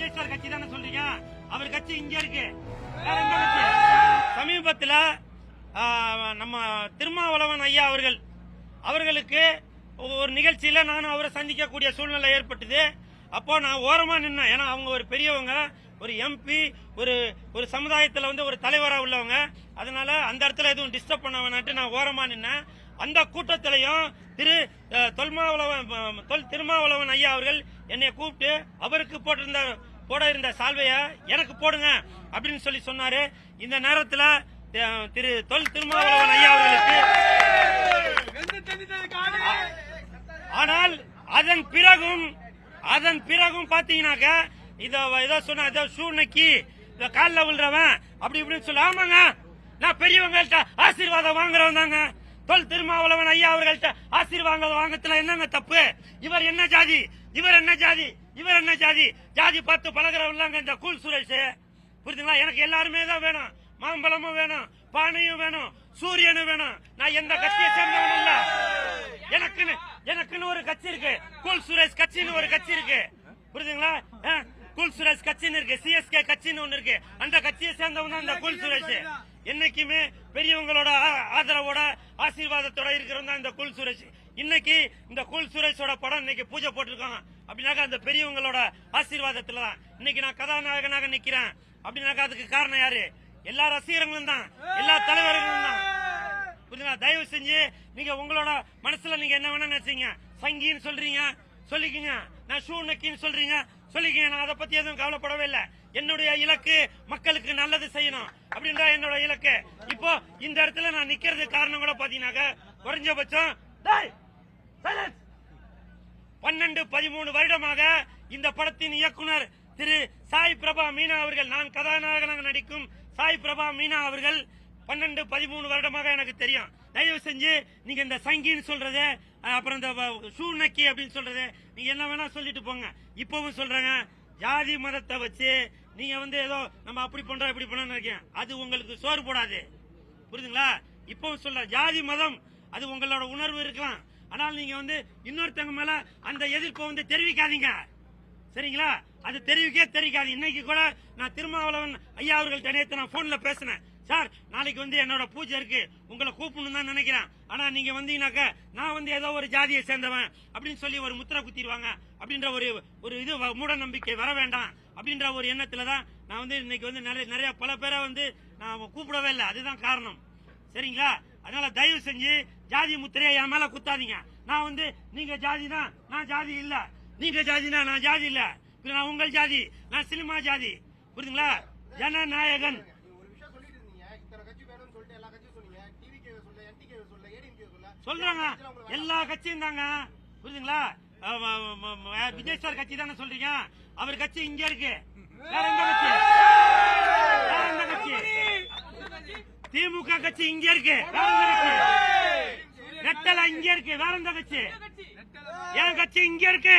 Vijay sir கட்சி தானே சொல்றீங்க? அவர் கட்சி இங்க இருக்கு. சமீபத்தில் நம்ம திருமாவளவன் ஐயா அவர்களுக்கு ஒரு நிகழ்ச்சியில நானும் அவரை சந்திக்கக்கூடிய சூழ்நிலை ஏற்பட்டது. அப்போ நான் ஓரமா நின்னேன். ஏன்னா அவங்க ஒரு பெரியவங்க, ஒரு எம்பி, ஒரு சமுதாயத்தில் வந்து ஒரு தலைவராக உள்ளவங்க. அதனால அந்த இடத்துல எதுவும் டிஸ்டர்ப் பண்ண வேணாட்டு நான் ஓரமா நின்னேன். அந்த கூட்டத்திலையும் திருமாவளவன் ஐயா அவர்கள் என்னை கூப்பிட்டு அவருக்கு போட இருந்த சால்வைய எனக்கு போடுங்க அப்படின்னு சொல்லி சொன்னாரு. இந்த நேரத்தில் திருமாவளவன் ஐயா அவர்களுக்கு ஆனால் அதன் பிறகும் பாத்தீங்கன்னாக்க இதை சொன்ன சூழ்நிலைக்கு காலில் விழுறவன் அப்படி இப்படின்னு சொல்ல. ஆமாங்க, நான் பெரியவங்கள்ட்ட ஆசீர்வாதம் வாங்குறவன் தாங்க. திருமாவளவன் ஐயா அவர்கள்ட்ட ஆசீர்வாதம் வாங்கத்துல என்னங்க தப்பு? இவர் என்ன ஜாதி, இவர் என்ன ஜாதி, இவர் என்ன ஜாதி? ஜாதி பார்த்து பழகிறவங்க இந்த கூல் சுரேஷ். புரியுதுங்களா? எனக்கு எல்லாருமே தான் வேணும். மாம்பழமும் வேணும், பானையும் வேணும், சூரியனும் வேணும். நான் எந்த கட்சியை சேர்ந்தவன் இல்ல. எனக்குன்னு ஒரு கட்சி இருக்கு, கூல் சுரேஷ் கட்சின்னு ஒரு கட்சி இருக்கு. புரியுதுங்களா? கூல் சுரேஷ் கட்சின்னு இருக்கு, சிஎஸ்கே கட்சின்னு ஒண்ணு இருக்கு. அந்த கட்சியை சேர்ந்தவன் தான் இந்த கூல் சுரேஷ். என்னைக்குமே பெரியவங்களோட ஆதரவோட ஆசீர்வாதத்தோட இருக்கிறவங்க தான் இந்த கூல் சுரேஷ். இன்னைக்கு இந்த கூல் சுரேஷோட படம் இன்னைக்கு பூஜை போட்டிருக்காங்க அப்படின்னாக்கா அந்த பெரியவங்களோட ஆசீர்வாதத்துல தான் இன்னைக்கு நான் கதாநாயகனாக நிக்கிறேன். அப்படின்னாக்கா அதுக்கு காரணம் யாரு? எல்லா ரசிகர்களும் தான், எல்லா தலைவர்களும் தான். புரியுதுங்களா? தயவு செஞ்சு நீங்க உங்களோட மனசுல நீங்க என்ன வேணா நினைச்சீங்க. சங்கின்னு சொல்றீங்க, சொல்லிக்கீங்க. நான் ஷூ நக்கின்னு சொல்றீங்க, சொல்லிக்கீங்க. நான் அதை பத்தி எதுவும் கவலைப்படவே இல்லை. என்னுடைய இலக்கு மக்களுக்கு நல்லது செய்யணும் அப்படின்ற என்னோட இலக்கு. இப்போ இந்த இடத்துல நான் நிக்கிறது காரணம் கூட பாத்தீங்கன்னாக்க குறைஞ்சபட்சம் 12-13 வருடமாக இந்த படத்தின் இயக்குனர் திரு சாய் பிரபா மீனா அவர்கள், நான் கதாநாயகனாக நடிக்கும் சாய் பிரபா மீனா அவர்கள் 12-13 வருடமாக எனக்கு தெரியும். தயவு செஞ்சு நீங்க இந்த சங்கின்னு சொல்றது, அப்புறம் இந்த ஷூ நக்கி அப்படின்னு சொல்றது, நீங்க என்ன வேணா சொல்லிட்டு போங்க. இப்பவும் சொல்றேங்க, ஜாதி மதத்தை வச்சு நீங்க வந்து ஏதோ நம்ம அப்படி பண்றோம் இப்படி பண்ண நினைக்கிறேன், அது உங்களுக்கு சோறு போடாது. புரியுதுங்களா? இப்பவும் சொல்ற, ஜாதி மதம் அது உங்களோட உணர்வு இருக்கலாம். ஆனால் நீங்க வந்து இன்னொருத்தவங்க மேல அந்த எதிர்ப்பை வந்து தெரிவிக்காதீங்க. சரிங்களா? அது தெரிவிக்காது. இன்னைக்கு கூட நான் திருமாவளவன் ஐயா அவர்கள்ட்ட நேற்று நான் போன்ல பேசினேன். சார், நாளைக்கு வந்து என்னோட பூஜை இருக்கு, உங்களை கூப்பிடணும் தான் நினைக்கிறேன். ஆனா நீங்க வந்தீங்கன்னாக்க நான் வந்து ஏதோ ஒரு ஜாதியை சேர்ந்தவன் அப்படின்னு சொல்லி ஒரு முத்திரை குத்திடுவாங்க அப்படின்ற ஒரு இது மூட நம்பிக்கை வர வேண்டாம் அப்படின்ற ஒரு எண்ணத்துல தான் நான் வந்து இன்னைக்கு வந்து நிறைய பல பேரை வந்து நான் கூப்பிடவே இல்லை. அதுதான் காரணம். சரிங்களா? அதனால தயவு செஞ்சு ஜாதி முத்திரையை என் மேல குத்தாதீங்க. நான் வந்து நீங்க ஜாதி தான், நான் ஜாதி இல்ல. நீங்க ஜாதினா நான் ஜாதி இல்ல. நான் உங்கள் ஜாதி, நான் சினிமா ஜாதி. புரியுதுங்களா? ஜனநாயகன் சொல்றாங்க, எல்லா கட்சியும் தாங்க. புரியுதுங்களா? விஜய் சார் கட்சி தானே சொல்றீங்க? அவர் கட்சி இங்க இருக்கு. வேற எந்த கட்சி? வேற எந்த கட்சி? திமுக கட்சி இங்க இருக்கு. வேற எந்த கட்சி? ரெட்டலை இங்க இருக்கு. வேற எந்த கட்சி? என் கட்சி இங்க இருக்கு.